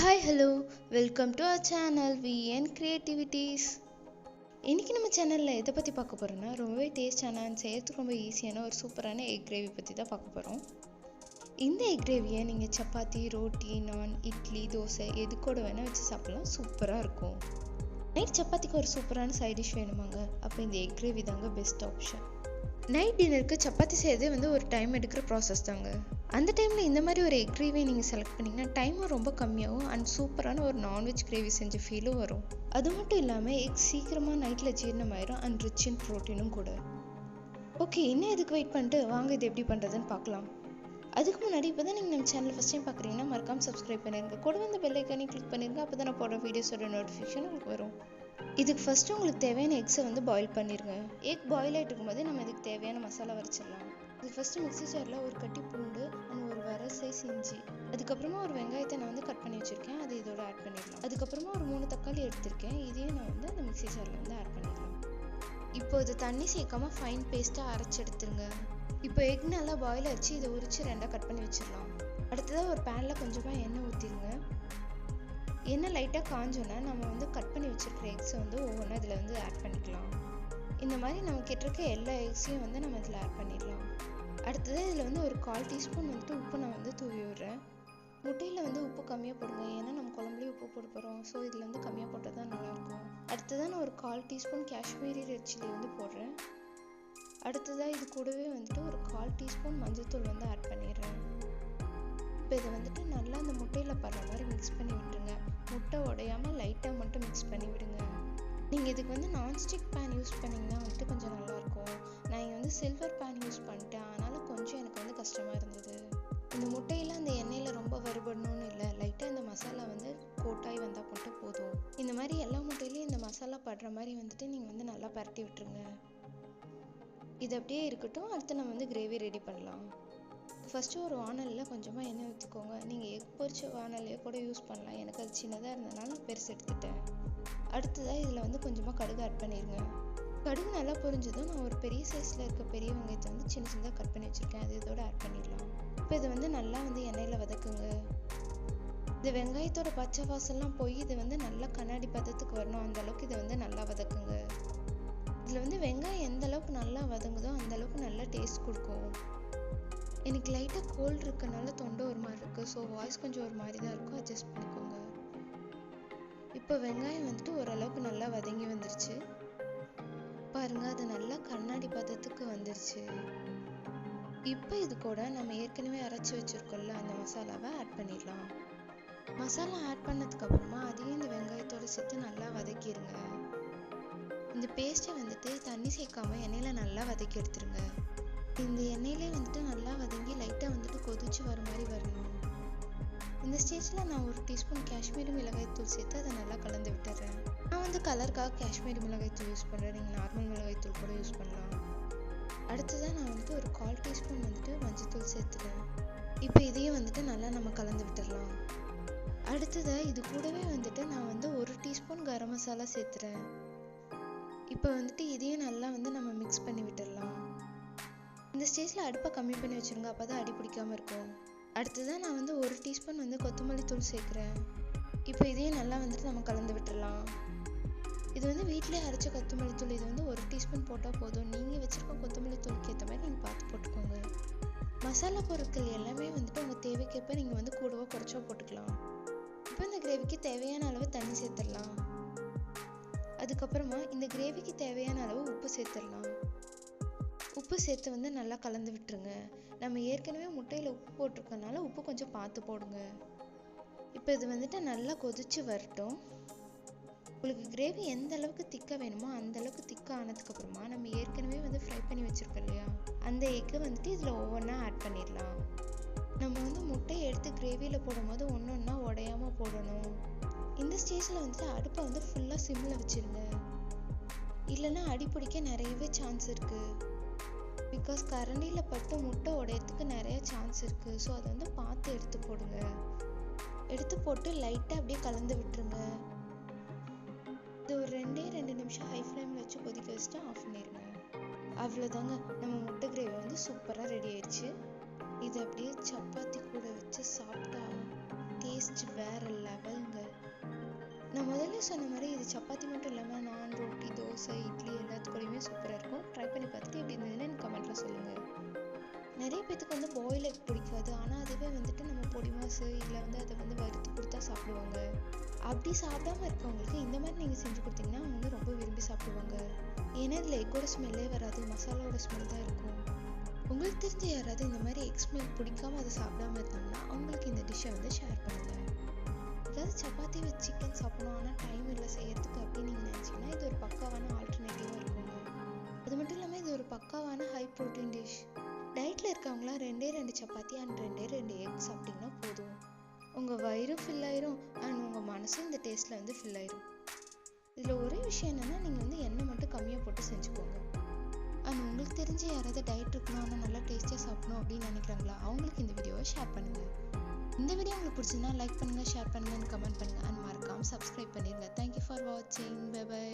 Hi hello welcome to our channel VN creativities. இன்றைக்கி நம்ம சேனலில் எதை பற்றி பார்க்க போகிறோன்னா ரொம்பவே டேஸ்டான அண்ட் செய்யறதுக்கு ரொம்ப ஈஸியான ஒரு சூப்பரான எக் கிரேவி பற்றி தான் பார்க்க போகிறோம். இந்த எக் கிரேவியை நீங்கள் சப்பாத்தி, ரோட்டி, நான், இட்லி, தோசை எது கூட வேணால் வச்சு சாப்பிட்லாம். சூப்பராக இருக்கும். நைட் சப்பாத்திக்கு ஒரு சூப்பரான சைட் டிஷ் வேணுமாங்க, அப்போ இந்த எக் கிரேவி தாங்க பெஸ்ட் ஆப்ஷன். நைட் டின்னருக்கு சப்பாத்தி செய்யறதே ஒரு டைம் எடுக்கிற ப்ராசஸ் தாங்க. அந்த டைமில் இந்த மாதிரி ஒரு எக் கிரேவியை நீங்கள் செலக்ட் பண்ணிங்கன்னா டைமும் ரொம்ப கம்மியாகும் அண்ட் சூப்பரான ஒரு நான்வெஜ் கிரேவி செஞ்ச ஃபீலும் வரும். அது மட்டும் இல்லாமல் எக் சீக்கிரமாக நைட்டில் ஜீரணமாயிரும் அண்ட் ரிச் இன் ப்ரோட்டீனும் கூட. ஓகே, இன்னும் எதுக்கு வெயிட் பண்ணிட்டு வாங்க இது எப்படி பண்ணுறதுன்னு பார்க்கலாம். அதுக்கு முன்னாடி இப்போ தான் நீங்கள் நம்ம சேனல் ஃபஸ்ட் டைம் பார்க்குறீங்கன்னா மறக்காமல் சப்ஸ்கிரைப் பண்ணிடுங்க. கூட வந்து பெல் ஐக்கானே கிளிக் பண்ணிடுங்க. அப்போ தான் நான் போடுற வீடியோஸோட நோட்டிஃபிகேஷன் உங்களுக்கு வரும். இதுக்கு ஃபஸ்ட்டு உங்களுக்கு தேவையான எக்ஸை பாயில் பண்ணிடுங்க. எக் பாயில் ஆகிட்டு இருக்கும்போது நம்ம இதுக்கு தேவையான மசாலா வரைச்சிடலாம். இதுக்கு ஃபஸ்ட்டு மிக்ஸி ஜாரில் ஒரு கட்டி பூண்டு அண்ட் ஒரு வர சைஸ் இஞ்சி, அதுக்கப்புறமா ஒரு வெங்காயத்தை நான் கட் பண்ணி வச்சுருக்கேன், அது இதோட ஆட் பண்ணிடலாம். அதுக்கப்புறமா ஒரு 3 தக்காளி எடுத்திருக்கேன், இதையும் நான் அந்த மிக்ஸி ஜாரில் ஆட் பண்ணிடலாம். இப்போ இது தண்ணி சேர்க்காம ஃபைன் பேஸ்ட்டாக அரைச்சி எடுத்துருங்க. இப்போ எக் நல்லா பாயில் ஆச்சு, இதை உரிச்சு 2ஆக கட் பண்ணி வச்சிடலாம். அடுத்ததாக ஒரு பேனில் கொஞ்சமாக எண்ணெய் ஊற்றிடுங்க. எண்ணெய் லைட்டாக காஞ்சோன்னா நம்ம கட் பண்ணி வச்சுருக்கிற எக்ஸை ஒவ்வொன்றா இதில் ஆட் பண்ணிக்கலாம். இந்த மாதிரி நம்ம கிட்டிருக்க எல்லா எக்ஸையும் நம்ம இதில் ஆட் பண்ணிடலாம். அடுத்தது இதில் ஒரு 1/4 டீஸ்பூன் உப்பு நான் தூவி விடுறேன். முட்டையில் உப்பு கம்மியாக போடுங்க, ஏன்னா நம்ம குழம்புலேயே உப்பு போட போகிறோம். ஸோ இதில் கம்மியாக போட்டால் தான் நல்லாயிருக்கும். அடுத்ததாக நான் ஒரு 1/4 டீஸ்பூன் காஷ்மீரி ரெட் சில்லி போடுறேன். அடுத்ததாக இது கூடவே ஒரு 1/4 டீஸ்பூன் மஞ்சள்தூள் ஆட் பண்ணிடுறேன். இப்போ இதை நல்லா அந்த முட்டையில் படுற மாதிரி மிக்ஸ் பண்ணி விட்டுருங்க. முட்டை உடையாமல் லைட்டாக மட்டும் மிக்ஸ் பண்ணி விடுங்க. நீங்கள் இதுக்கு நான்ஸ்டிக் பேன் யூஸ் பண்ணிங்கன்னா கொஞ்சம் நல்லாயிருக்கும். நான் இங்கே சில்வர் பேன் யூஸ் பண்ணிட்டேன், அதனால் கொஞ்சம் எனக்கு கஷ்டமாக இருந்தது. இந்த முட்டையில் அந்த எண்ணெயில் ரொம்ப வறுபடணும்னு இல்லை, லைட்டாக இந்த மசாலா கோட்டாகி வந்தால் மட்டும் போதும். இந்த மாதிரி எல்லா முட்டையிலையும் இந்த மசாலா படுற மாதிரி நீங்கள் நல்லா பரட்டி விட்டுருங்க. இது அப்படியே இருக்கட்டும். அடுத்து நம்ம கிரேவி ரெடி பண்ணலாம். ஃபஸ்ட்டு ஒரு வானலில் கொஞ்சமாக எண்ணெய் ஊற்றிக்கோங்க. நீங்கள் எக் பொரிச்ச வானலையே கூட யூஸ் பண்ணலாம், எனக்கு அது சின்னதாக இருந்ததுனால நான் பெருசு எடுத்துட்டேன். அடுத்ததாக இதில் கொஞ்சமாக கடுகு ஆட் பண்ணிடுங்க. கடுகு நல்லா பொரிஞ்சதும் நான் ஒரு பெரிய சைஸில் இருக்க பெரிய வெங்காயத்தை சின்ன சின்னதாக கட் பண்ணி வச்சுருக்கேன், அது இதோட ஆட் பண்ணிடலாம். இப்போ இது நல்லா எண்ணெயில் வதக்குங்க. இந்த வெங்காயத்தோட பச்சை வாசல்லாம் போய் இது நல்லா கண்ணாடி பதத்துக்கு வரணும், அந்தளவுக்கு இதை நல்லா வதக்குங்க. இதில் வெங்காயம் எந்த அளவுக்கு நல்லா வதங்குதோ அந்தளவுக்கு நல்லா டேஸ்ட் கொடுக்கும். எனக்கு லைட்டாக கோல்டு இருக்கனால தொண்டை ஒரு மாதிரி இருக்குது, ஸோ வாய்ஸ் கொஞ்சம் ஒரு மாதிரி தான் இருக்கும், அட்ஜஸ்ட் பண்ணிக்கோங்க. இப்போ வெங்காயம் ஓரளவுக்கு நல்லா வதங்கி வந்துருச்சு பாருங்கள், அது நல்லா கண்ணாடி பதத்துக்கு வந்துருச்சு. இப்போ இது கூட நம்ம ஏற்கனவே அரைச்சி வச்சுருக்கோம்ல அந்த மசாலாவை ஆட் பண்ணிடலாம். மசாலா ஆட் பண்ணதுக்கப்புறமா அதையும் இந்த வெங்காயத்தோடு சேர்த்து நல்லா வதக்கிடுங்க. இந்த பேஸ்ட்டை தண்ணி சேர்க்காம எண்ணெயில் நல்லா வதக்கி எடுத்துருங்க. இந்த எண்ணெயிலே நல்லா வதங்கி லைட்டாக கொதிச்சு வர மாதிரி வரணும். இந்த ஸ்டேஜில் நான் ஒரு டீஸ்பூன் காஷ்மீரி மிளகாய்த்தூள் சேர்த்து அதை நல்லா கலந்து விட்டுறேன். நான் கலருக்காக காஷ்மீரி மிளகாய்த்தூள் யூஸ் பண்ணுறேன், நீங்கள் நார்மல் மிளகாய்த்தூள் கூட யூஸ் பண்ணலாம். அடுத்ததாக நான் ஒரு 1/4 டீஸ்பூன் மஞ்சள்தூள் சேர்த்துறேன். இப்போ இதையும் நல்லா நம்ம கலந்து விட்டுடலாம். அடுத்ததாக இது கூடவே நான் 1 டீஸ்பூன் கரம் மசாலா சேர்த்துறேன். இப்போ இதையும் நல்லா நம்ம மிக்ஸ் பண்ணி விட்டுடலாம். இந்த ஸ்டேஜில் அடுப்பை கம்மி பண்ணி வச்சுருங்க, அப்போ தான் அடி பிடிக்காமல் இருக்கும். அடுத்ததான் நான் 1 டீஸ்பூன் கொத்தமல்லி தூள் சேர்க்குறேன். இப்போ இதையும் நல்லா நம்ம கலந்து விட்டுடலாம். இது வீட்டிலே அரைச்ச கொத்தமல்லி தூள், இது 1 டீஸ்பூன் போட்டால் போதும். நீங்கள் வச்சுருக்க கொத்தமல்லி தூளுக்கு ஏற்ற மாதிரி நீங்கள் பார்த்து போட்டுக்கோங்க. மசாலா பொருட்கள் எல்லாமே உங்கள் தேவைக்கேற்ப நீங்கள் கூடவோ குறைச்சோ போட்டுக்கலாம். இப்போ இந்த கிரேவிக்கு தேவையான அளவு தண்ணி சேர்த்துடலாம். அதுக்கப்புறமா இந்த கிரேவிக்கு தேவையான அளவு உப்பு சேர்த்துடலாம். உப்பு சேர்த்து நல்லா கலந்து விட்டுருங்க. நம்ம ஏற்கனவே முட்டையில் உப்பு போட்டிருக்கனால உப்பு கொஞ்சம் பார்த்து போடுங்க. இப்போ இது நல்லா கொதிச்சு வரட்டும். உங்களுக்கு கிரேவி எந்த அளவுக்கு திக்காக வேணுமோ அந்த அளவுக்கு திக்காக ஆனதுக்கப்புறமா நம்ம ஏற்கனவே ஃப்ரை பண்ணி வச்சுருக்கோம் இல்லையா, அந்த எக்கை இதில் ஒவ்வொன்றா ஆட் பண்ணிடலாம். நம்ம முட்டையை எடுத்து கிரேவியில் போடும்போது ஒன்று ஒன்றா உடையாமல் போடணும். இந்த ஸ்டேஜில் அடுப்பை ஃபுல்லாக சிம்மில் வச்சுருங்க, இல்லைன்னா அடி பிடிக்க நிறையவே சான்ஸ் இருக்குது. பிகாஸ் கரண்டியில் பட்டு முட்டை உடையறதுக்கு நிறைய சான்ஸ் இருக்குது. ஸோ அதை பார்த்து எடுத்து போடுங்க. எடுத்து போட்டு லைட்டாக அப்படியே கலந்து விட்டுருங்க. இது ஒரு 2 நிமிஷம் ஹை ஃப்ளேமில் வச்சு கொதிக்க வச்சுட்டு ஆஃப் பண்ணிடுங்க. அவ்வளோதாங்க, நம்ம முட்டை கிரேவி சூப்பராக ரெடி ஆயிடுச்சு. இது அப்படியே சப்பாத்தி கூட வச்சு சாப்பிட்டா டேஸ்ட் வேறு லெவல். நான் முதல்ல சொன்ன மாதிரி இது சப்பாத்தி மட்டும் இல்லாமல் நான், ரொட்டி, தோசை, இட்லி எல்லாத்துக்கூடயுமே சூப்பராக இருக்கும். ட்ரை பண்ணி பார்த்துட்டு எப்படி இருந்ததுன்னு எனக்கு கமெண்ட்டில் சொல்லுங்கள். நிறைய பேத்துக்கு வந்து பாயில் எக் பிடிக்காது. ஆனால் அதுவே வந்துட்டு நம்ம பொடி மாசு இல்லை வந்து அதை வந்து வறுத்து கொடுத்தா சாப்பிடுவாங்க. அப்படி சாப்பிடாம இருக்கவங்களுக்கு இந்த மாதிரி நீங்கள் செஞ்சு கொடுத்தீங்கன்னா அவங்க வந்து ரொம்ப விரும்பி சாப்பிடுவாங்க. ஏன்னா இதில் எக்கோட ஸ்மெல்லே வராது, மசாலாவோட ஸ்மெல் தான் இருக்கும். உங்களுக்கு தெரிஞ்ச யாராவது இந்த மாதிரி எக் ஸ்மெல் பிடிக்காம அதை சாப்பிடாம இருந்தாங்கன்னா அவங்களுக்கு இந்த டிஷ்ஷை வந்து ஷேர் பண்ணுங்கள். ஏதாவது சப்பாத்தி வித் சிக்கன் சாப்பிடணும் ஆனால் டைம் இல்லை செய்யறதுக்கு அப்படின்னு நீங்கள் நினச்சிங்கன்னா இது ஒரு பக்காவான ஆல்டர்னேட்டிவாக இருக்குங்க. அது மட்டும் இல்லாமல் இது ஒரு பக்காவான ஹை ப்ரோட்டீன் டிஷ். டயட்டில் இருக்கவங்களாம் 2 சப்பாத்தி அண்ட் 2 எக் சாப்பிட்டிங்கன்னா போதும். உங்கள் வயிறும் ஃபில் ஆயிரும் அண்ட் உங்கள் மனசும் இந்த டேஸ்ட்டில் வந்து ஃபில் ஆயிரும். இதில் ஒரே விஷயம் என்னென்னா நீங்கள் வந்து எண்ணெய் மட்டும் கம்மியாக போட்டு செஞ்சுக்கோங்க. அண்ட் உங்களுக்கு தெரிஞ்ச யாராவது டயட் இருக்கணும் ஆனால் நல்லா டேஸ்டியாக சாப்பிடணும் அப்படின்னு நினைக்கிறாங்களா அவங்களுக்கு இந்த வீடியோவை ஷேர் பண்ணுங்கள். இந்த வீடியோ உங்களுக்கு பிடிச்சிருந்தா லைக் பண்ணுங்கள், ஷேர் பண்ணுங்கள், கமெண்ட் பண்ணுங்கள் அண்ட் மறக்காமல் சப்ஸ்கிரைப் பண்ணிடுங்க. தேங்க்யூ ஃபார் வாட்சிங். Bye by.